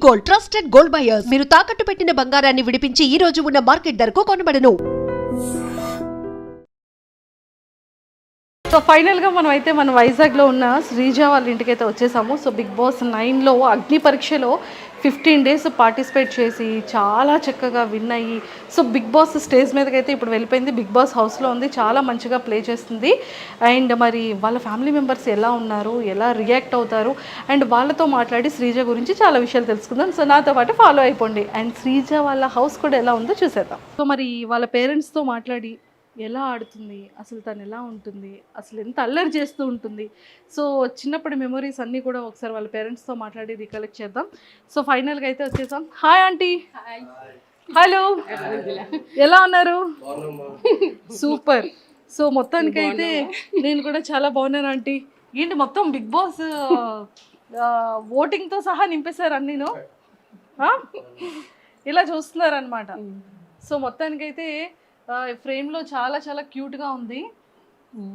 Gold, trusted gold buyers. మీరు తాకట్టు పెట్టిన బంగారాన్ని విడిపించి ఈ రోజు ఉన్న మార్కెట్ ధరకు కొనబడను. సో ఫైనల్గా మనం అయితే మన వైజాగ్లో ఉన్న శ్రీజ వాళ్ళ ఇంటికి అయితే వచ్చేసాము. సో బిగ్ బాస్ 9లో అగ్ని పరీక్షలో 15 days పార్టిసిపేట్ చేసి చాలా చక్కగా విన్ అయ్యి సో బిగ్ బాస్ స్టేజ్ మీదకి అయితే ఇప్పుడు వెళ్ళిపోయింది. బిగ్ బాస్ హౌస్లో ఉంది, చాలా మంచిగా ప్లే చేస్తుంది. అండ్ మరి వాళ్ళ ఫ్యామిలీ మెంబర్స్ ఎలా ఉన్నారు, ఎలా రియాక్ట్ అవుతారు, అండ్ వాళ్ళతో మాట్లాడి శ్రీజ గురించి చాలా విషయాలు తెలుసుకుందాం. సో నాతో పాటు ఫాలో అయిపోండి. అండ్ శ్రీజ వాళ్ళ హౌస్ కూడా ఎలా ఉందో చూసేద్దాం. సో మరి వాళ్ళ పేరెంట్స్తో మాట్లాడి ఎలా ఆడుతుంది, అసలు తను ఎలా ఉంటుంది, అసలు ఎంత అల్లరి చేస్తూ ఉంటుంది, సో చిన్నప్పటి మెమొరీస్ అన్నీ కూడా ఒకసారి వాళ్ళ పేరెంట్స్తో మాట్లాడి రికలెక్ట్ చేద్దాం. సో ఫైనల్గా అయితే వచ్చేసాం. Hi aunty. హలో, ఎలా ఉన్నారు? సూపర్. సో మొత్తానికి అయితే నేను కూడా చాలా బాగున్నాను ఆంటీ. ఏంటి మొత్తం బిగ్ బాస్ ఓటింగ్తో సహా నింపేశారు అన్నీను, ఇలా చూస్తున్నారనమాట. సో మొత్తానికైతే ఫ్రేమ్లో చాలా చాలా క్యూట్గా ఉంది.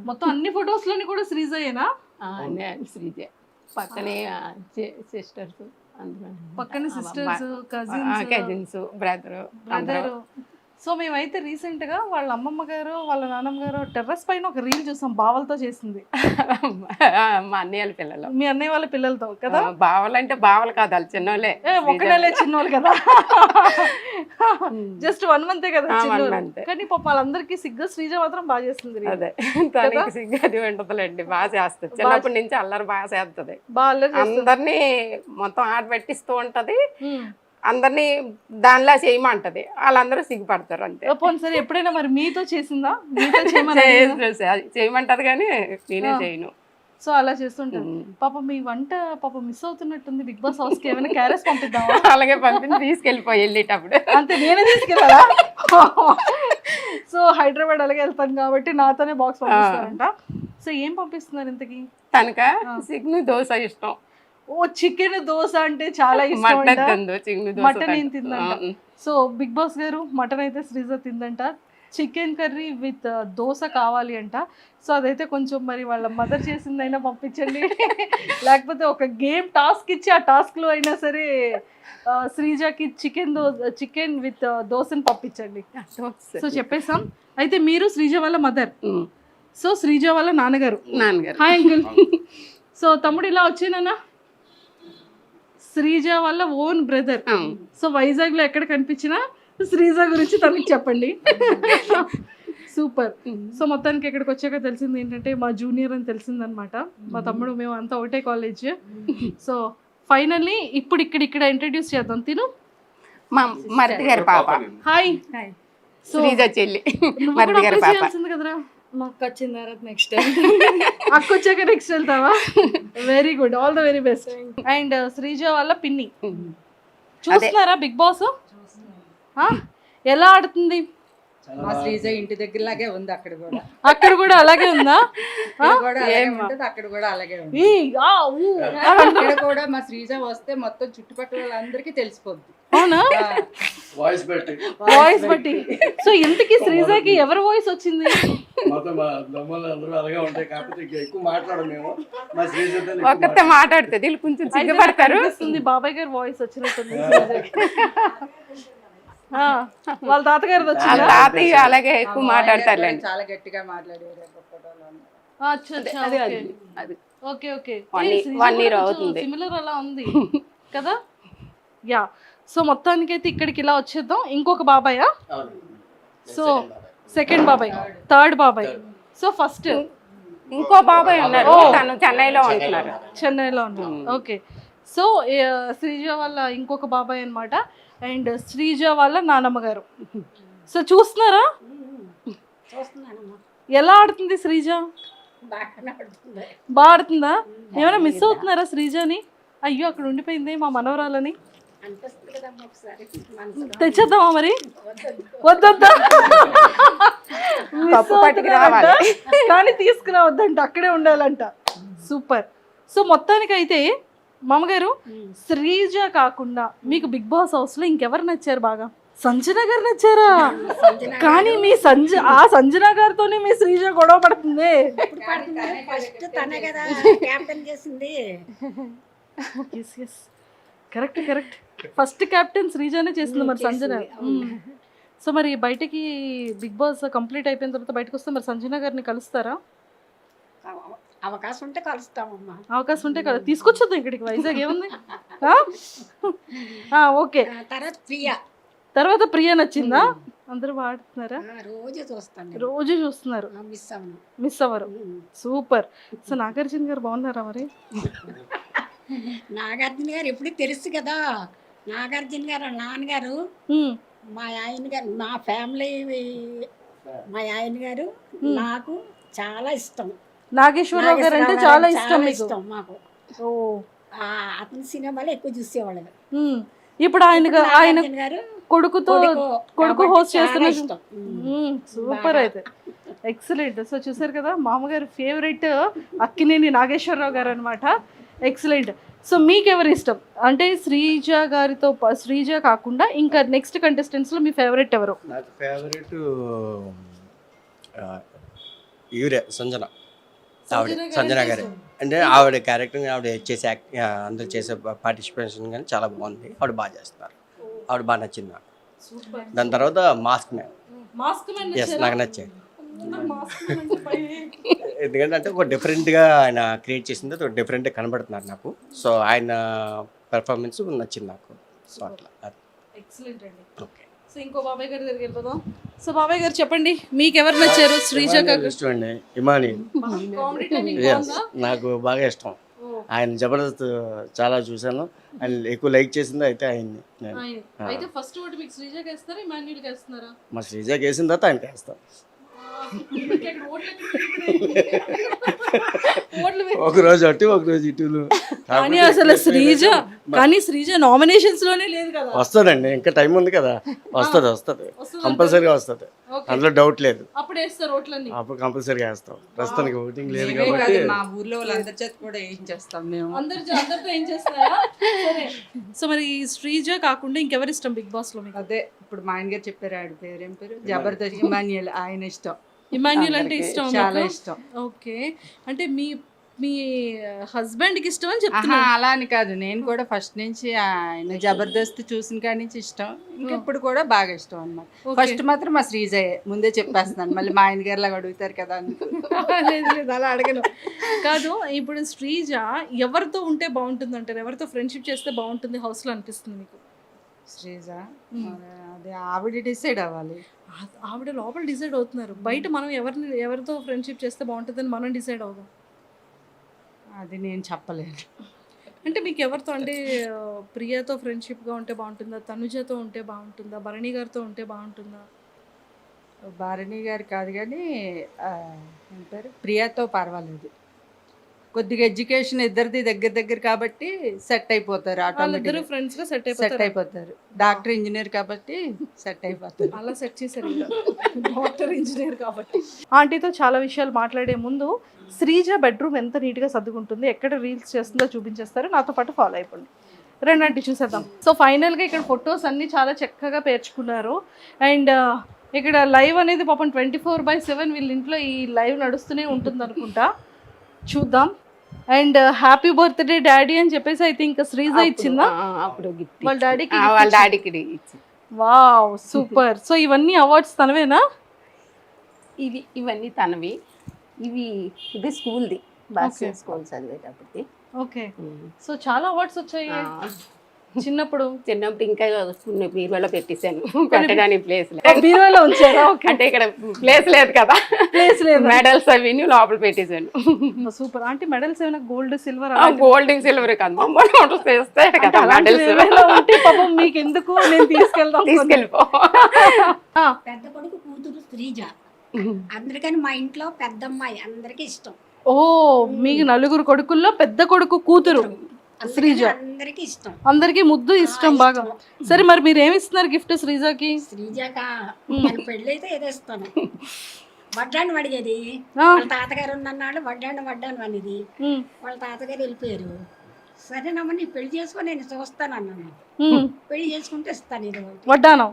మొత్తం అన్ని ఫొటోస్లోని కూడా శ్రీజయేనా? శ్రీజే. పక్కనే సిస్టర్స్, పక్కనే సిస్టర్స్, కజిన్స్, బ్రదరు. సో మేమైతే రీసెంట్గా వాళ్ళ అమ్మమ్మ గారు వాళ్ళ నాన్నమ్మ గారు టెర్రస్ పైన ఒక రీల్ చూసాం, బావలతో చేసింది. మా అన్నయ్య పిల్లలు. మీ అన్నయ్య వాళ్ళ పిల్లలతో కదా? బావలు అంటే బావలు కాదు, వాళ్ళు చిన్నోళ్ళే. ఒక నెలే చిన్నోళ్ళు కదా, జస్ట్ 1 month కదా. కానీ పాప వాళ్ళందరికీ సిగ్గు, శ్రీజ మాత్రం బాగా చేస్తుంది. అదే తనకి సిగ్గు అది ఉంటుందిలేండి, బాగా చేస్తుంది. చిన్నప్పటి నుంచి అల్లరి బాగా చేస్తుంది, అందరినీ మొత్తం ఆట పెట్టిస్తూ ఉంటది, అందరినీ దానిలా చేయమంటది, వాళ్ళందరూ సిగ్గుపడతారు అంతే. సరే ఎప్పుడైనా మరి మీతో చేసిందా? చేయమంటది కానీ నేనే చేయను. సో అలా చేస్తుంటాను. పాప మీ వంట పాప మిస్ అవుతున్నట్టుంది బిగ్ బాస్ హౌస్కి, ఏమైనా క్యారెస్ పంపిద్దామా? అలాగే తీసుకెళ్ళిపోయి వెళ్ళేటప్పుడు అంతే, నేనే తీసుకెళ్ళాలా? సో హైదరాబాద్ అలాగే వెళ్తాను కాబట్టి నాతోనే బాక్స్ పంపిస్తారంట. సో ఏం పంపిస్తున్నారు ఇంతకి? తనక చికెన్ దోశ ఇష్టం. ఓ చికెన్ దోశ అంటే చాలా ఇష్టం. మటన్ ఏం తిందంట. సో బిగ్ బాస్ గారు మటన్ అయితే శ్రీజ తిందంట, చికెన్ కర్రీ విత్ దోశ కావాలి అంట. సో అదైతే కొంచెం మరి వాళ్ళ మదర్ చేసిందైనా పంపించండి, లేకపోతే ఒక గేమ్ టాస్క్ ఇచ్చి ఆ టాస్క్లో అయినా సరే శ్రీజకి చికెన్ విత్ దోశని పంపించండి. సో చెప్పేసాం. అయితే మీరు శ్రీజ వాళ్ళ మదర్, సో శ్రీజ వాళ్ళ నాన్నగారు. Hi uncle. సో తమ్ముడు ఇలా వచ్చేనా? శ్రీజ వాళ్ళ ఓన్ బ్రదర్. సో వైజాగ్లో ఎక్కడ కనిపించినా శ్రీజ గురించి తనకి చెప్పండి. సూపర్. సో మొత్తానికి ఇక్కడికి వచ్చాక తెలిసింది ఏంటంటే మా జూనియర్ అని తెలిసిందనమాట. మా తమ్ముడు, మేము అంతా ఒకటే కాలేజ్. సో ఫైనల్లీ ఇప్పుడు ఇక్కడ ఇంట్రడ్యూస్ చేద్దాం. తిను మా మరిది గారి పాప. హాయ్. సో శ్రీజ చెల్లి, మరిది గారి పాప. కదరా, మా అక్క వచ్చిన తర్వాత నెక్స్ట్ అక్క వచ్చాక నెక్స్ట్ వెళ్తావా? Very good, all the very best. And Sreeja వాళ్ళ పిన్ని. చూస్తున్నారా బిగ్ బాస్? ఎలా ఆడుతుంది? మా శ్రీజ ఇంటి దగ్గరలాగే ఉంది, అక్కడ కూడా అలాగే ఉందా? అక్కడ కూడా అలాగే ఉంది. అక్కడ కూడా మా శ్రీజ వస్తే మొత్తం చుట్టుపక్కల వాళ్ళందరికీ తెలిసిపోద్ది. అవునా? వాయిస్ బట్టి. సో ఇంతకీ శ్రీజకి ఎవరి వాయిస్ వచ్చింది? ఒక్కతే మాట్లాడుతుంది, కొంచెం సిగ్గుపడతారు. బాబాయ్ గారి వాయిస్ వచ్చినట్టుంది. వాళ్ళ తాతగారు వచ్చింది, తాతయ్య అలాగే ఎక్కువ మాట్లాడతారు, చాలా గట్టిగా మాట్లాడారు. ఓకే ఓకే, 1 year అవుతుంది. సిమిలర్ అలా ఉంది కదా. యా. సో మొత్తానికి అయితే ఇక్కడికి ఇలా వచ్చేద్దాం. ఇంకొక బాబాయా? సో సెకండ్ బాబాయ్, థర్డ్ బాబాయ్. సో ఫస్ట్ ఇంకో బాబాయ్ ఉన్నారు, తను చెన్నైలో ఉన్నారు. ఓకే. సో శ్రీజ వాళ్ళ ఇంకొక బాబాయ్ అనమాట. అండ్ శ్రీజ వాళ్ళ నానమ్మ గారు. సో చూస్తున్నారా ఎలా ఆడుతుంది శ్రీజ? బాగా ఆడుతుందా? ఏమైనా మిస్ అవుతున్నారా శ్రీజని? అయ్యో అక్కడ ఉండిపోయింది మా మనవరాలని. తెచ్చేద్దామా మరి? వద్దా, కానీ తీసుకురావద్దంట, అక్కడే ఉండాలంట. సూపర్. సో మొత్తానికి అయితే మామగారు, శ్రీజ కాకుండా మీకు బిగ్ బాస్ హౌస్ లో ఇంకెవరు నచ్చారు బాగా? సంజన గారు నచ్చారా? కానీ మీ సంజన గారితోనే మీ శ్రీజ గొడవ పడుతుంది. కరెక్ట్. ఫస్ట్ కెప్టెన్ శ్రీజానే చేస్తుంది మరి సంజన. సో మరి బయటికి బిగ్ బాస్ కంప్లీట్ అయిపోయిన తర్వాత బయటకు వస్తే మరి సంజన గారిని కలుస్తారా? అవకాశం ఉంటే కలుస్తామమ్మా. అవకాశం ఉంటే తీసుకొచ్చేద్దాం ఇక్కడికి, వైజాగ్ ఏముంది. ఓకే, తర్వాత ప్రియా నచ్చిందా? అందరూ వాడుతున్నారా? రోజు చూస్తాను, రోజు చూస్తున్నారు, మిస్ అవ్వరు. సూపర్. సో నాగార్జున గారు బాగున్నారా మరి? నాగార్జున గారు ఎప్పుడు తెలుసు కదా, నాగార్జున గారు నాన్నగారు, మా ఆయన గారు, మా ఫ్యామిలీ, మా ఆయన గారు నాకు చాలా ఇష్టం. నాగేశ్వరరావు గారు అంటే చాలా ఇష్టం మాకు. అతని సినిమాలు ఎక్కువ చూసేవాళ్ళు. ఇప్పుడు ఆయన కొడుకు హోస్ట్ చేస్తున్న. సూపర్, అయితే ఎక్సలెంట్. సో చూసారు కదా, మామగారు ఫేవరెట్ అక్కినేని నాగేశ్వరరావు గారు అనమాట. ఎక్సలెంట్. సో మీకు ఎవరు ఇష్టం అంటే శ్రీజ కాకుండా ఇంకా నెక్స్ట్ కంటెస్టెంట్స్ లో మీ ఫేవరెట్ ఎవరు? నాకు ఫేవరెట్ ఈవిడే సంజన గారు. అంటే ఆవిడ క్యారెక్టర్, ఆవిడ చేసే అందరూ చేసే పార్టిసిపేషన్ కానీ చాలా బాగుంది. ఆవిడ బాగా చేస్తున్నారు, ఆవిడ బాగా నచ్చింది నాకు. దాని తర్వాత మాస్క్ మ్యాన్, ఎస్ నాకు నచ్చాయి. ఎందుకంటే అంటే ఒక డిఫరెంట్గా ఆయన క్రియేట్ చేసింది, ఒక డిఫరెంట్గా కనబడుతున్నారు నాకు. సో ఆయన పెర్ఫార్మెన్స్ నచ్చింది నాకు. సో అట్లా ఎక్సలెంట్ అండి. ఓకే. సో ఇంకో బాబాయ్ గారి దగ్గరికి వెళ్ళిపోదాం. సో బాబాయ్ గారు చెప్పండి, మీకు ఎవరు నచ్చారు? శ్రీజ ఇష్టం అండి, ఇమాని నాకు బాగా ఇష్టం. ఆయన జబర్దస్త్ చాలా చూశాను, ఆయన ఎక్కువ లైక్ చేసింది అయితే ఆయన్ని. అయితే ఫస్ట్ ఓటు మీకు శ్రీజకి వేస్తారా, ఇమాన్యుల్కి వేస్తున్నారా? మా శ్రీజకి వేసిన తర్వాత ఆయనకి వేస్తాం. ఒక రోజు అటు ఒక రోజు ఇటులు. కానీ అసలు శ్రీజ నామినేషన్స్ లోనే లేదు కదా. వస్తుందండి, ఇంకా టైం ఉంది కదా, వస్తుంది కంపల్సరీగా వస్తుంది, అందులో డౌట్ లేదు. అప్పుడు వేస్తారు ఓట్లన్నీ, అప్పుడు కంపల్సరీగా వేస్తాం. ప్రస్తుతానికి ఓటింగ్ లేదు కాబట్టి మా ఊర్లో వాళ్ళందరి చేత కూడా ఏం చేస్తాం మేము, అందరితో ఏం చేస్తారా? సో మరి శ్రీజ కాకుండా ఇంకెవరు ఇష్టం బిగ్ బాస్ లో మీకు? అదే ఇప్పుడు మా ఆయన గారు చెప్పారు, ఆవిడ పేరు ఏం పేరు, జబర్దస్త్ ఇమాన్యుయల్. ఆయన ఇష్టం, ఇమాన్యుల్ అంటే ఇష్టం, చాలా ఇష్టం. ఓకే, అంటే మీ హస్బెండ్ కి ఇష్టం అని చెప్తున్నా? అలా అని కాదు, నేను కూడా ఫస్ట్ నుంచి ఆయన జబర్దస్త్ చూసిన కాడి నుంచి ఇష్టం, ఇంకా ఇప్పుడు కూడా బాగా ఇష్టం అన్నమాట. ఫస్ట్ మాత్రం మా శ్రీజయే, ముందే చెప్పేస్తున్నాను, మళ్ళీ మా ఆయన గారిలాగా అడుగుతారు కదా. లేదు అలా అడగను. కాదు, ఇప్పుడు శ్రీజ ఎవరితో ఉంటే బాగుంటుంది అంటారు? ఎవరితో ఫ్రెండ్షిప్ చేస్తే బాగుంటుంది హౌస్ లో అనిపిస్తుంది మీకు? శ్రీజ అదే ఆవిడ డిసైడ్ అవ్వాలి. ఆవిడ లోపల డిసైడ్ అవుతున్నారు, బయట మనం ఎవరితో ఫ్రెండ్షిప్ చేస్తే బాగుంటుందని మనం డిసైడ్ అవుదాం. అది నేను చెప్పలేను. అంటే మీకు ఎవరితో, అంటే ప్రియతో ఫ్రెండ్షిప్గా ఉంటే బాగుంటుందా, తనుజతో ఉంటే బాగుంటుందా, భరణి గారితో ఉంటే బాగుంటుందా? భరణి గారు కాదు కానీ ఏం పేరు, ప్రియాతో పర్వాలేదు. కొద్దిగా ఎడ్యుకేషన్ ఇద్దరిది దగ్గర కాబట్టి సెట్ అయిపోతారు, ఆటోమేటిక్ ఫ్రెండ్స్ గా సెట్ అయిపోతారు. డాక్టర్ ఇంజనీర్ కాబట్టి సెట్ అయిపోతారు. అలా సెట్ చేశారు డాక్టర్ ఇంజనీర్ కాబట్టి. ఆంటీతో చాలా విషయాలు మాట్లాడే ముందు శ్రీజ బెడ్రూమ్ ఎంత నీట్గా సర్దుకుంటుంది, ఎక్కడ రీల్స్ చేస్తుందో చూపించేస్తారు, నాతో పాటు ఫాలో అయిపోండి. రెండంటి చూసేద్దాం. సో ఫైనల్గా ఇక్కడ ఫొటోస్ అన్నీ చాలా చక్కగా పేర్చుకున్నారు. అండ్ ఇక్కడ లైవ్ అనేది పాపం 24/7 వీళ్ళ ఇంట్లో ఈ లైవ్ నడుస్తూనే ఉంటుంది అనుకుంటా, చూద్దాం. అండ్ హ్యాపీ బర్త్డే డాడీ అని చెప్పేసి అయితే ఇంకా శ్రీజ ఇచ్చిందా వాళ్ళ డాడీకి? Wow, super. సో ఇవన్నీ అవార్డ్స్ తనవేనా? ఇవన్నీ తనవి. ఇది స్కూల్ది, బాస్కెట్ స్కూల్ చదివేటప్పటికి. ఓకే, సో చాలా అవార్డ్స్ వచ్చాయి చిన్నప్పుడు ఇంకా బీరువాలో పెట్టేశాను, పెట్టడానికి ప్లేస్ బీరువాలో ఉంచారా? అంటే ఇక్కడ ప్లేస్ లేదు కదా, ప్లేస్ లేదు, మెడల్స్ అవి లోపల పెట్టేశాను. సూపర్. అంటే మెడల్స్ ఏమైనా గోల్డ్ సిల్వర్? గోల్డ్ సిల్వర్ కాదు, పాపం మీకు ఎందుకు, నేను తీసుకెళ్ళిపో. పెద్ద కొడుకు కూతురు శ్రీజ, అందరికని మా ఇంట్లో పెద్దమ్మాయి, అందరికి ఇష్టం. ఓ, మీకు నలుగురు కొడుకుల్లో పెద్ద కొడుకు కూతురు శ్రీజ, అందరికి ఇష్టం, అందరికి ముద్దు ఇష్టం బాగా. సరే మరి మీరు ఏమి ఇస్తున్నారు గిఫ్ట్ శ్రీజకి? శ్రీజకా పెళ్ళి అయితే ఏదో ఇస్తాను. వడ్డాను అడిగేది, వాళ్ళ తాతగారు ఉన్నన్నాళ్ళు వడ్డాను అనేది, వాళ్ళ తాతగారు వెళ్ళిపోయారు. సరేనమ్మా నీ పెళ్లి చేసుకొని నేను చూస్తాను అన్నాను. పెళ్లి చేసుకుంటే ఇస్తాను ఇది వడ్డానం.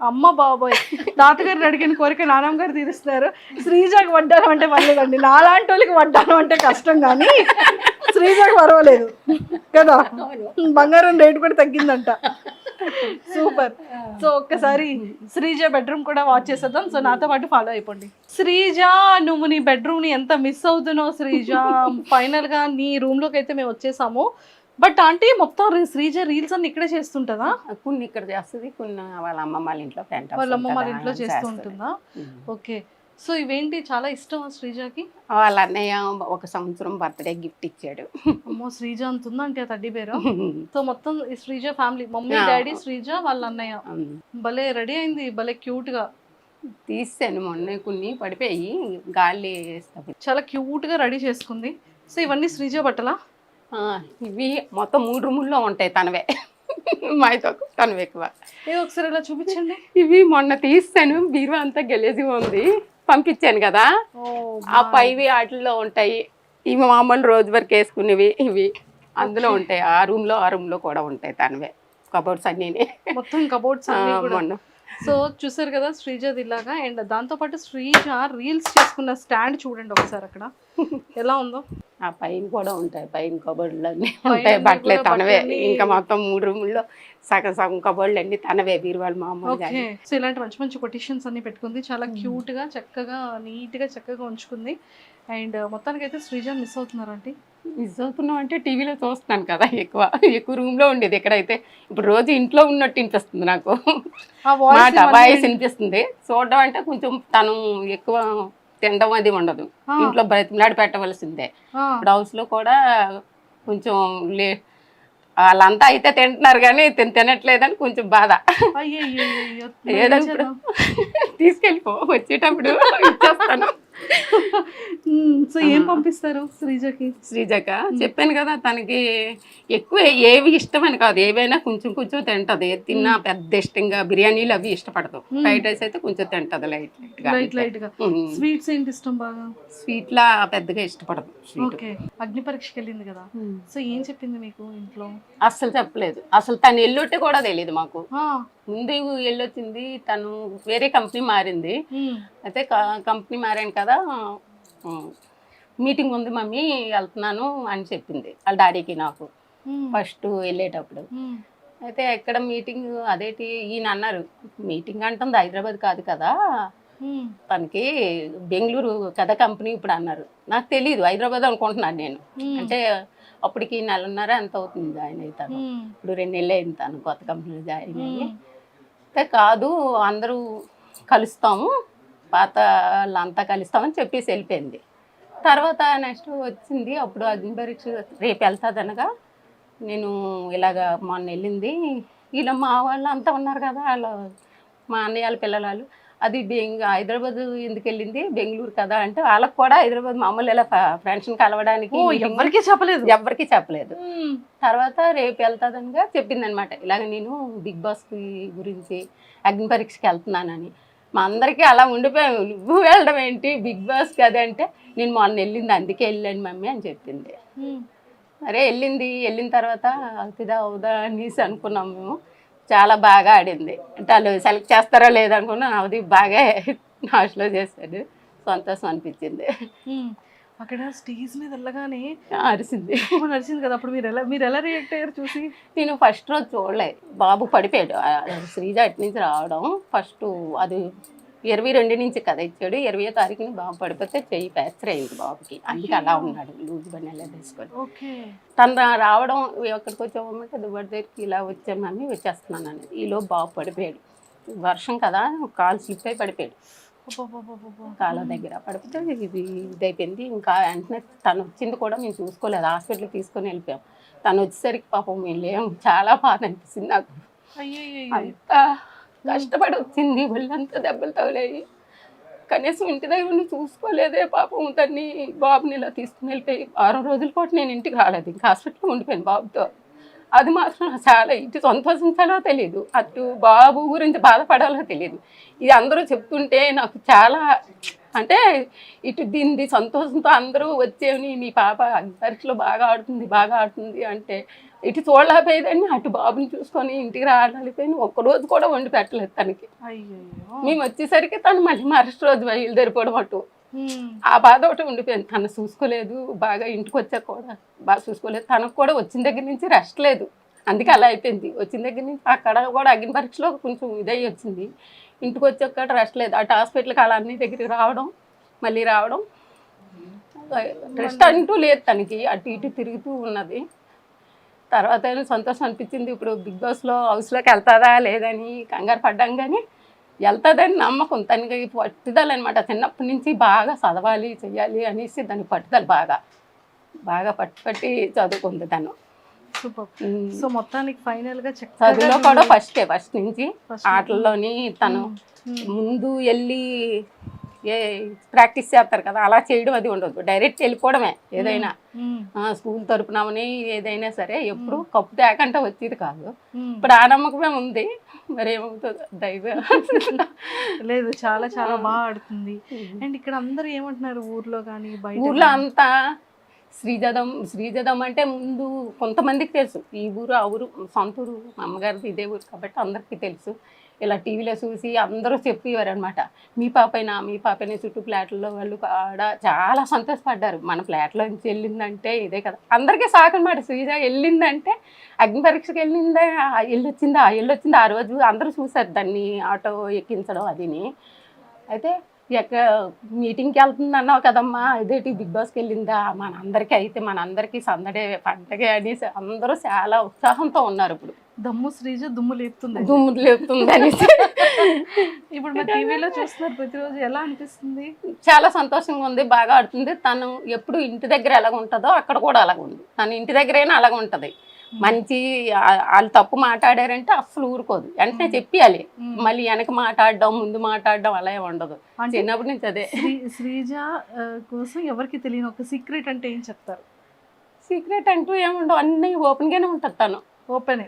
అమ్మ బాబోయ్, తాతగారిని అడిగిన కోరిక నానమ్మ గారు తీరుస్తున్నారు. శ్రీజకి వడ్డానం అంటే పర్లేదండి, నాలాంటి వాళ్ళకి వడ్డానం అంటే కష్టం. కానీ శ్రీజకి పర్వాలేదు కదా, బంగారం రేటు కూడా తగ్గిందంట. సూపర్. సో ఒక్కసారి శ్రీజ బెడ్రూమ్ కూడా వాచ్ చేసేద్దాం. సో నాతో పాటు ఫాలో అయిపోండి. శ్రీజ, నువ్వు నీ బెడ్రూమ్ ని ఎంత మిస్ అవుతున్నావు శ్రీజ. ఫైనల్ గా నీ రూమ్ లోకి అయితే మేము వచ్చేసాము. బట్ ఆంటీ మొత్తం శ్రీజ రీల్స్ అన్ని ఇక్కడే చేస్తుంటదా? కొన్ని ఇక్కడ చేస్తుంది, కొన్ని వాళ్ళ అమ్మమ్మ వాళ్ళ ఇంట్లో పెంట వాళ్ళ అమ్మ వాళ్ళ ఇంట్లో చేస్తూ ఉంటుందా? ఓకే. సో ఇవేంటి చాలా ఇష్టం శ్రీజకి? వాళ్ళ అన్నయ్య ఒక సంవత్సరం బర్త్డే గిఫ్ట్ ఇచ్చాడు. అమ్మో, శ్రీజ అంటుందా అంటే తడ్డీ పేరు. సో మొత్తం ఈ Sreeja family, mummy daddy Sreeja వాళ్ళ అన్నయ్య. భలే రెడీ అయింది, భలే క్యూట్ గా తీసాను మొన్న, కొన్ని పడిపోయి గాలి వేస్తాను. చాలా క్యూట్ గా రెడీ చేసుకుంది. సో ఇవన్నీ శ్రీజ బట్టలా? ఇవి మొత్తం 3 రూముల్లో ఉంటాయి తనవే. మాతో తనవే ఎక్కువ. ఏ ఒకసారి ఇలా చూపించండి. ఇవి మొన్న తీస్తాను, బీరువా అంతా గెలేజిగా ఉంది, పంపించాను కదా. ఆ పైవి వాటిల్లో ఉంటాయి. ఇవి మామూలు రోజు వరకు వేసుకునేవి ఇవి అందులో ఉంటాయి. ఆ రూమ్ లో కూడా ఉంటాయి తనవే కబోర్డ్స్ అన్నీ. మొత్తం కబోర్డ్స్ అన్ని కూడా. సో చూసారు కదా శ్రీజది ఇలాగా. అండ్ దాంతోపాటు శ్రీజ రీల్స్ చేసుకున్న స్టాండ్ చూడండి ఒకసారి అక్కడ ఎలా ఉందో. ఆ పైన కూడా ఉంటాయి, పైన కబోర్డులు అన్నీ ఉంటాయి, బట్టలే తనవే. ఇంకా మొత్తం 3 రూముల్లో సగం కబోర్డులు అన్ని తనవే, బీరువాళ్ళు మామూలుగా. సో ఇలాంటి మంచి మంచి కొటేషన్స్ అన్ని పెట్టుకుంది, చాలా క్యూట్ గా చక్కగా నీట్ గా చక్కగా ఉంచుకుంది. అండ్ మొత్తానికి అయితే శ్రీజ మిస్ అవుతున్నారు అంటే. మిస్ అవుతున్నాం అంటే టీవీలో చూస్తున్నాను కదా, ఎక్కువ రూమ్ లో ఉండేది. ఎక్కడైతే ఇప్పుడు రోజు ఇంట్లో ఉన్నట్టు వినిపిస్తుంది నాకు, మాట వాయిస్ వినిపిస్తుంది. చూడడం అంటే కొంచెం తను ఎక్కువ తినడం అది ఉండదు, ఇంట్లో బ్రతిమలాడి పెట్టవలసిందే. ఇప్పుడు హౌస్ లో కూడా కొంచెం వాళ్ళంతా అయితే తింటున్నారు కానీ తినట్లేదని కొంచెం బాధ. ఏదప్పుడు తీసుకెళ్ళిపో, వచ్చేటప్పుడు ఇచ్చేస్తాను. సో ఏం పంపిస్తారు శ్రీజక చెప్పాను కదా, తనకి ఎక్కువ ఏవి ఇష్టమని కాదు, ఏవైనా కొంచెం తింటది. తిన్నా పెద్ద ఇష్టంగా బిర్యానీలు అవి ఇష్టపడదు. ఫ్రైడ్ రైస్ అయితే కొంచెం తింటది లైట్ గా. స్వీట్స్ ఏంటి ఇష్టం బాగా? స్వీట్ లా పెద్దగా ఇష్టపడదు. అగ్ని పరీక్షకి వెళ్ళింది కదా, సో ఏం చెప్పింది మీకు ఇంట్లో? అస్సలు చెప్పలేదు. అసలు తను ఎల్లుంటే కూడా తెలియదు మాకు. ముందు వెళ్ళొచ్చింది, తను వేరే కంపెనీ మారింది. అయితే కంపెనీ మారాను కదా, మీటింగ్ ఉంది మమ్మీ వెళ్తున్నాను అని చెప్పింది వాళ్ళ డాడీకి నాకు ఫస్ట్ వెళ్ళేటప్పుడు. అయితే ఎక్కడ మీటింగ్, అదేంటి ఈయన అన్నారు, మీటింగ్ అంటుంది హైదరాబాద్ కాదు కదా, తనకి బెంగళూరు కదా కంపెనీ ఇప్పుడు అన్నారు. నాకు తెలియదు, హైదరాబాద్ అనుకుంటున్నాను నేను. అంటే అప్పటికి 1.5 ఎంత అవుతుంది జాయిన్ అవుతాను, ఇప్పుడు 2 నెలలు అయింది తను కొత్త కంపెనీలో జాయిన్ అయ్యి. అయితే కాదు అందరూ కలుస్తాము, పాత వాళ్ళంతా కలుస్తామని చెప్పేసి వెళ్ళిపోయింది. తర్వాత నెక్స్ట్ వచ్చింది, అప్పుడు అగ్ని పరీక్ష రేపు వెళ్తుంది అనగా నేను ఇలాగ మొన్న వెళ్ళింది. వీళ్ళ మా వాళ్ళు అంతా ఉన్నారు కదా, వాళ్ళు మా అన్నయ్య వాళ్ళ పిల్లలు, అది హైదరాబాద్ ఎందుకు వెళ్ళింది, బెంగళూరు కదా అంటే వాళ్ళకి కూడా హైదరాబాద్ మామూలు ఇలా ఫ్రెండ్స్ని కలవడానికి ఎవరికి చెప్పలేదు. తర్వాత రేపు వెళ్తాదనిగా చెప్పింది అనమాట. ఇలాగ నేను బిగ్ బాస్ గురించి అగ్ని పరీక్షకి వెళ్తున్నానని. మా అందరికీ అలా ఉండిపోయాము, నువ్వు వెళ్ళడం ఏంటి బిగ్ బాస్ కదా అంటే, నేను మొన్న వెళ్ళింది అందుకే వెళ్ళాను మమ్మీ అని చెప్పింది. అరే వెళ్ళిన తర్వాత అవుతుందా అవుదా అనేసి అనుకున్నాం మేము. చాలా బాగా ఆడింది. అంటే వాళ్ళు సెలెక్ట్ చేస్తారా లేదనుకున్నా, అది బాగా నాశలో చేశాడు, సంతోషం అనిపించింది. అక్కడ స్టేజ్ మీద వెళ్ళగానే అరిసింది కదా, అప్పుడు మీరు ఎలా రియాక్ట్ అయ్యారు చూసి? నేను ఫస్ట్ రోజు చూడలేదు, బాబు పడిపోయాడు. శ్రీజ అటు నుంచి రావడం ఫస్ట్, అది 22 నుంచి కదా ఇచ్చాడు, 20వ తారీఖుని బాబు పడిపోతే చెయ్యి ఫ్రాక్చర్ అయింది బాబుకి, అందుకే అలా ఉన్నాడు లూజ్ బనెలా తీసుకొని. తను రావడం ఎక్కడికి వచ్చామంటే దుబ్బడి దగ్గరికి ఇలా వచ్చామని వచ్చేస్తున్నాను. ఈలో బాబు పడిపోయాడు, వర్షం కదా కాలు స్లిప్ అయి పడిపోయాడు, కాళ్ళ దగ్గర పడిపోతే ఇది ఇదైపోయింది. ఇంకా వెంటనే తను వచ్చింది కూడా మేము చూసుకోలేదు, హాస్పిటల్కి తీసుకొని వెళ్ళిపోయాం. తను వచ్చేసరికి పాపం మేము లేము, చాలా బాధ అనిపిస్తుంది నాకు. అంత కష్టపడి వచ్చింది, ఒళ్ళంతా దెబ్బలు తగిలాయి, కనీసం ఇంటి దగ్గర చూసుకోలేదే పాపం. తన్ని బాబుని ఇలా తీసుకుని వెళ్ళిపోయి 6 రోజుల పాటు నేను ఇంటికి రాలేదు, ఇంకా హాస్పిటల్లో ఉండిపోయాను బాబుతో. అది మాత్రం చాలా ఇటు సంతోషించాలో తెలియదు, అటు బాబు గురించి బాధపడాలో తెలియదు. ఇది అందరూ చెప్తుంటే నాకు చాలా, అంటే ఇటు దీన్ని సంతోషంతో అందరూ వచ్చేవి, నీ పాప పరీక్షలో బాగా ఆడుతుంది అంటే ఇటు చూడలేకపోయేదాన్ని, అటు బాబుని చూసుకొని ఇంటికి రాలేకపోయినా ఒక్కరోజు కూడా వండి పెట్టలేదు తనకి. మేము వచ్చేసరికి తను మళ్ళీ మరుసటి రోజు బయలుదేరిపోవడం అటు ఆ బాధ ఒకటి ఉండిపోయింది. తను చూసుకోలేదు, బాగా ఇంటికి వచ్చాక కూడా బాగా చూసుకోలేదు. తనకు కూడా వచ్చిన దగ్గర నుంచి రెస్ట్ లేదు, అందుకే అలా అయిపోయింది. వచ్చిన దగ్గర నుంచి అక్కడ కూడా అగ్ని పరీక్షలో కొంచెం ఇదై వచ్చింది, ఇంటికి వచ్చాక రెస్ట్ లేదు. అటు హాస్పిటల్కి అలా అన్ని దగ్గరికి రావడం, మళ్ళీ రావడం, రెస్ట్ అంటూ లేదు తనకి. అటు ఇటు తిరుగుతూ ఉన్నది. తర్వాత సంతోషం అనిపించింది. ఇప్పుడు బిగ్ బాస్లో హౌస్లోకి వెళ్తుందా లేదని కంగారు పడ్డాం, కానీ వెళ్తుందని నమ్మకం. తనకి పట్టుదల అనమాట. చిన్నప్పటి నుంచి బాగా చదవాలి చెయ్యాలి అనేసి దాని పట్టుదల బాగా పట్టి చదువుకుంది తను. సూపర్. సో మొత్తానికి ఫైనల్ గా చదువులో కూడా ఫస్ట్ నుంచి ఆటల్లోని తను ముందు వెళ్ళి ప్రాక్టీస్ చేస్తారు కదా, అలా చేయడం అది ఉండదు. డైరెక్ట్ వెళ్ళిపోవడమే. ఏదైనా స్కూల్ తరపునమని ఏదైనా సరే ఎప్పుడు కప్పు తేకంటే వచ్చేది కాదు. ఇప్పుడు ఆ నమ్మకమే ఉంది, మరి ఏమవుతుందో దైవం. లేదు, చాలా చాలా బాగా ఆడుతుంది. అండ్ ఇక్కడ అందరూ ఏమంటున్నారు ఊర్లో కానీ బయట? ఊర్లో అంతా శ్రీజదం అంటే ముందు కొంతమందికి తెలుసు. ఈ ఊరు ఆ ఊరు సొంత ఊరు, మా అమ్మగారిది ఇదే ఊరు కాబట్టి అందరికీ తెలుసు. ఇలా టీవీలో చూసి అందరూ చెప్పేవారు అనమాట, మీ పాపైనా చుట్టూ ఫ్లాట్లలో వాళ్ళు ఆడ చాలా సంతోషపడ్డారు. మన ఫ్లాట్లో నుంచి వెళ్ళిందంటే ఇదే కదా, అందరికీ షాక్ అనమాట. శ్రీజ వెళ్ళిందంటే అగ్ని పరీక్షకి వెళ్ళొచ్చిందా ఆ రోజు అందరూ చూసారు దాన్ని ఆటో ఎక్కించడం అదిని. అయితే మీటింగ్కి వెళ్తుంది అన్నావు కదమ్మా, ఇదేంటి బిగ్ బాస్కి వెళ్ళిందా, మనందరికీ సందడే పండగే అనేసి అందరూ చాలా ఉత్సాహంతో ఉన్నారు. ఇప్పుడు శ్రీజ దుమ్ము లేపుతుంది అనేసి ఇప్పుడు మా టీవీలో చూస్తున్నారు ప్రతిరోజు. ఎలా అనిపిస్తుంది? చాలా సంతోషంగా ఉంది, బాగా ఆడుతుంది. తను ఎప్పుడు ఇంటి దగ్గర ఎలాగ ఉంటుందో అక్కడ కూడా అలాగ ఉంది. తను ఇంటి దగ్గరైనా అలాగ ఉంటుంది. మంచి వాళ్ళు తప్పు మాట్లాడారంటే అస్సలు ఊరుకోదు, వెంటనే చెప్పాలి. మళ్ళీ వెనక మాట్లాడడం ముందు మాట్లాడడం అలా ఉండదు. చిన్నప్పటి నుంచి అదే. శ్రీజ కోసం ఎవరికి తెలియని ఒక సీక్రెట్ అంటే ఏం చెప్తారు? సీక్రెట్ అంటూ ఏముండవు, అన్నీ ఓపెన్గానే ఉంటుంది. తను ఓపెనే.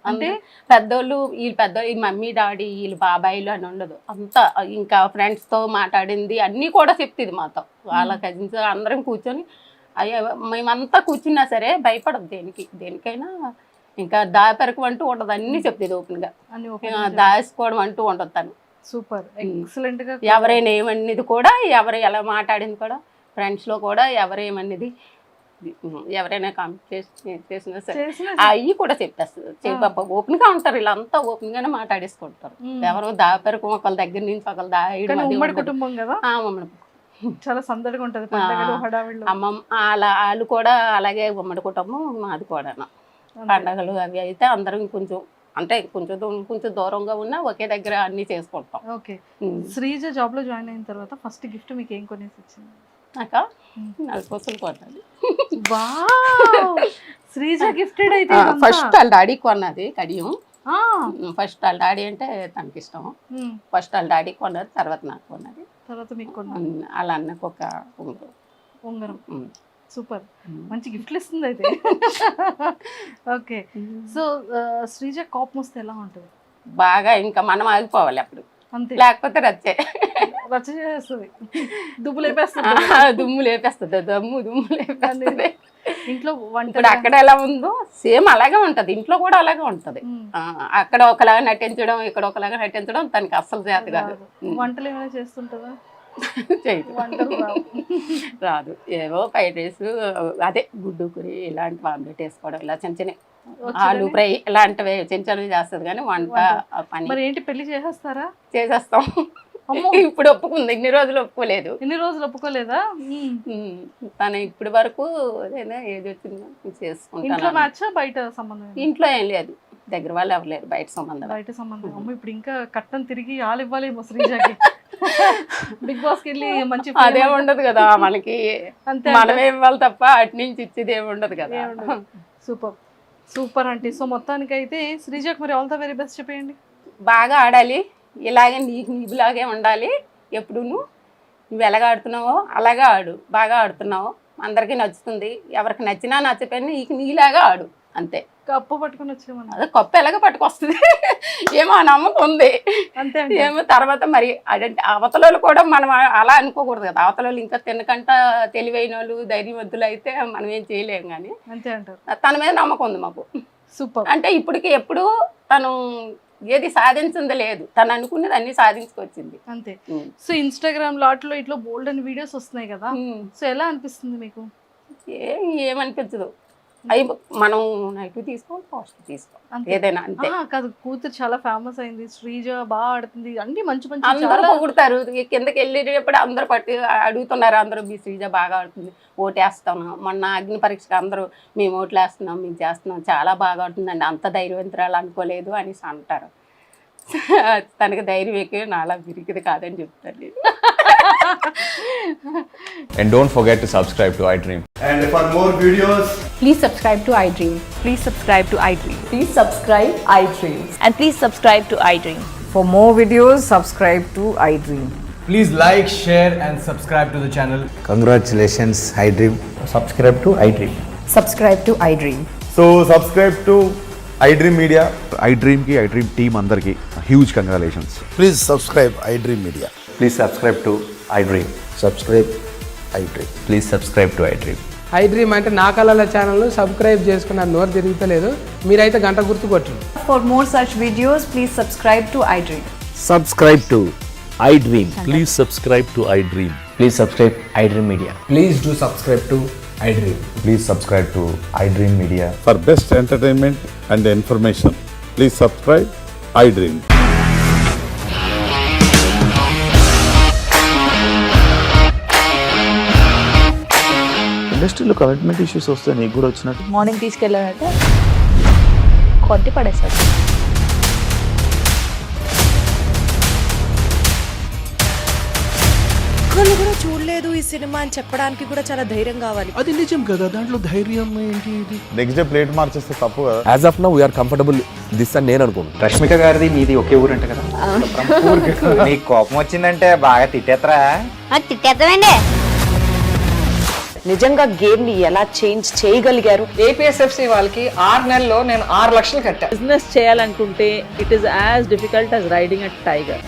అంటే పెద్దోళ్ళు వీళ్ళు మమ్మీ డాడీ వీళ్ళు బాబాయిలు అని ఉండదు. అంతా ఇంకా ఫ్రెండ్స్తో మాట్లాడింది అన్నీ కూడా చెప్తుంది మాతో. వాళ్ళ కజిన్స్ అందరం కూర్చొని మేమంతా కూర్చున్నా సరే భయపడదు దేనికైనా. ఇంకా దాపెరకు అంటూ ఉండదు, అన్నీ చెప్తుంది ఓపెన్గా. దాచుకోవడం అంటూ ఉండదు తను. సూపర్, ఎక్సలెంట్ గా. ఎవరైనా ఏమన్నది కూడా, ఎవరు ఎలా మాట్లాడింది కూడా, ఫ్రెండ్స్లో కూడా ఎవరేమన్నది ఎవరైనా కాంపిటీషన్ చేసినా సరే అవి కూడా చెప్పేస్తుంది. ఓపెన్ గా ఉంటారు, ఇలా అంతా ఓపెన్ గానే మాట్లాడేసుకుంటారు. ఎవరు దాపెరకు ఒకళ్ళ దగ్గర నుంచి ఒకళ్ళు ఉమ్మడి కుటుంబం కదా, ఉమ్మడి చాలా సందడిగా ఉంటది. వాళ్ళు కూడా అలాగే ఉమ్మడి కుటుంబం, మాది కూడా. పండగలు అవి అయితే అందరం కొంచెం అంటే కొంచెం దూరంగా ఉన్నా ఒకే దగ్గర అన్ని చేసుకుంటాం. ఓకే. శ్రీజ జాబ్ లో జాయిన్ అయిన తర్వాత ఫస్ట్ గిఫ్ట్ మీకు ఏం కొనేసి వచ్చింది? నాకా నలుపొసలు కొన్నది. శ్రీజ గిఫ్టెడ్ అయితే ఫస్ట్ వాళ్ళ డాడీ కొన్నది కడియం. ఫస్ట్ వాళ్ళ డాడీ అంటే తనకి ఇష్టం. ఫస్ట్ వాళ్ళ డాడీ కొన్నది, తర్వాత నాకు కొన్నది, తర్వాత మీకు వాళ్ళ అన్నకు ఒక ఉంగరం. సూపర్, మంచి గిఫ్ట్లు ఇస్తుంది అయితే. ఓకే. సో శ్రీజ కోపం వస్తే ఎలా ఉంటుంది? బాగా ఇంకా మనం ఆగిపోవాలి అప్పుడు, అంతే. లేకపోతే రచ్చ చేస్తుంది, దుమ్ము లేపేస్తుంది. దుమ్ము లేపేస్తుంది. ఇంట్లో ఇప్పుడు అక్కడ ఎలా ఉందో సేమ్ అలాగే ఉంటది, ఇంట్లో కూడా అలాగే ఉంటది. అక్కడ ఒకలాగా నటించడం, ఇక్కడ ఒకలాగా నటించడం తనకి అస్సలు చేత కాదు. వంటలు ఏమైనా చేస్తుంటుందా? రాదు. ఏవో ఫ్రైడ్ రైస్, అదే గుడ్డు కూరి, ఇలాంటి ఆమ్లెట్ వేసుకోవడం, ఇలా చిన్న చిన్న ఆలు ఫ్రై ఇలాంటివి చిన్న చిన్నవి చేస్తుంది. కానీ వంట పని ఏంటి, పెళ్లి చేసేస్తారా? చేసేస్తాం. ఇప్పుడు ఒప్పుకుంది, ఇన్ని రోజులు ఒప్పుకోలేదు. ఇన్ని రోజులు ఒప్పుకోలేదా? తను ఇప్పటి వరకు ఏది వచ్చిందో చేసుకుంటాను. బయట సంబంధం ఇంట్లో ఏం లేదు, దగ్గర వాళ్ళు ఎవరు లేరు, బయట సంబంధం. అమ్మ ఇప్పుడు ఇంకా కట్టం తిరిగి ఆలు ఇవ్వాలేమో శ్రీజకి. బిగ్ బాస్ కి వెళ్ళి మంచి అదే ఉండదు కదా మనకి, మనమే ఇవ్వాలి తప్ప అటు నుంచి ఇచ్చేది ఏమి ఉండదు కదా. Super super aunty. సో మొత్తానికి అయితే శ్రీజకి మరి ఆల్ ద వెరీ బెస్ట్ చెప్పేయండి. బాగా ఆడాలి, ఇలాగే నీకులాగే ఉండాలి. ఎప్పుడు నువ్వు ఎలాగ ఆడుతున్నావో అలాగే ఆడు, బాగా ఆడుతున్నావు, అందరికీ నచ్చుతుంది. ఎవరికి నచ్చినా నచ్చపోయినా నీలాగా ఆడు, అంతే. కప్పు పట్టుకుని వచ్చేమన్నా, అదే కప్పు ఎలాగ పట్టుకొస్తుంది ఏమో నమ్మకం ఉంది, అంతే. ఏమో తర్వాత మరి అదంటే అవతలలో కూడా మనం అలా అనుకోకూడదు కదా. అవతలలో ఇంకా తినకంట తెలివైన వాళ్ళు ధైర్యవంతులు అయితే మనం ఏం చేయలేము. కానీ అంతే అంటారు. తన మీద నమ్మకం ఉంది మాకు. సూపర్. అంటే ఇప్పటికి ఎప్పుడు తను ఏది సాధించింది లేదు, తను అనుకున్నది అన్ని సాధించుకొచ్చింది. అంతే. సో ఇన్స్టాగ్రామ్ లాట్లో ఇట్లా బోల్డ్ అని వీడియోస్ వస్తున్నాయి కదా, సో ఎలా అనిపిస్తుంది మీకు? ఏమనిపించదు, అవి మనం నెగిటివ్ తీసుకోవాలి, పాజిటివ్ తీసుకోవాలి, ఏదైనా అంతే. కాదు, కూతురు చాలా ఫేమస్ అయింది, శ్రీజ బాగా ఆడుతుంది, అన్ని మంచి మంచి అందరూ పొగుడతారు. కిందకి వెళ్ళేటప్పుడు అందరూ అడుగుతున్నారు, అందరూ మీ శ్రీజ బాగా ఆడుతుంది, ఓటేస్తాను. మొన్న అగ్ని పరీక్షకు అందరూ మేము ఓట్లు వేస్తున్నాం, మేము చేస్తున్నాం, చాలా బాగా ఆడుతుందండి, అంత ధైర్యవంతురాలు అనుకోలేదు అనేసి అంటారు. తనకి ధైర్యం ఎక్కువ, నాలా విరిగిది కాదని చెప్తాను నేను. And don't forget to subscribe to iDream. And for more videos, Please subscribe to iDream. Please subscribe to iDream. Please subscribe iDream. And please subscribe to iDream. For more videos, subscribe to iDream. please like, share and subscribe to the channel. Congratulations, iDream. Subscribe to iDream. Subscribe to iDream. So subscribe to iDream Media. iDream ki iDream team andarki huge congratulations. Please subscribe iDream Media. Please subscribe to iDream. Subscribe iDream. Please subscribe to iDream. iDream అంటే నా కళల channel subscribe చేసుకున్న నోరు తిరుగుతలేదు, మీరైతే గంట గుర్తు కొట్టండి. For more such videos, please subscribe to iDream. Subscribe to iDream. Please subscribe to iDream. Please subscribe iDream Media. Please do subscribe to iDream. Please subscribe to iDream Media. For best entertainment and information, please subscribe iDream. ఇండస్ట్రీలో commitment issues వస్తే నీకు కూడా వచ్చినట్టు? Morning తీసుకెళ్ళానంటే కొట్టి పడేసాడు. ఒక్కళ్ళు కూడా చూడలేదు ఈ సినిమా అని చెప్పడానికి కూడా చాలా ధైర్యం కావాలి. అది నిజం కదా, దాంట్లో ధైర్యం ఏంటి? నెక్స్ట్ డే ప్లేట్ మార్చేస్తే తప్పు కదా. As of now, we are comfortable this అని నేను అనుకుంటున్నాను. రష్మిక గారిది మీది ఒకే ఊరు అంట కదా? నీకు కోపం వచ్చిందంటే బాగా తిట్టేత్తరా? తిట్టేద్దామండి. నిజంగా గేమ్ ని ఎలా చేంజ్ చేయగలిగారు? ఏపీఎస్ఎఫ్సి వాళ్ళకి 6 నెలల్లో నేను 6 లక్షలు కట్టా. బిజినెస్ చేయాలనుకుంటే it is as difficult as riding a tiger.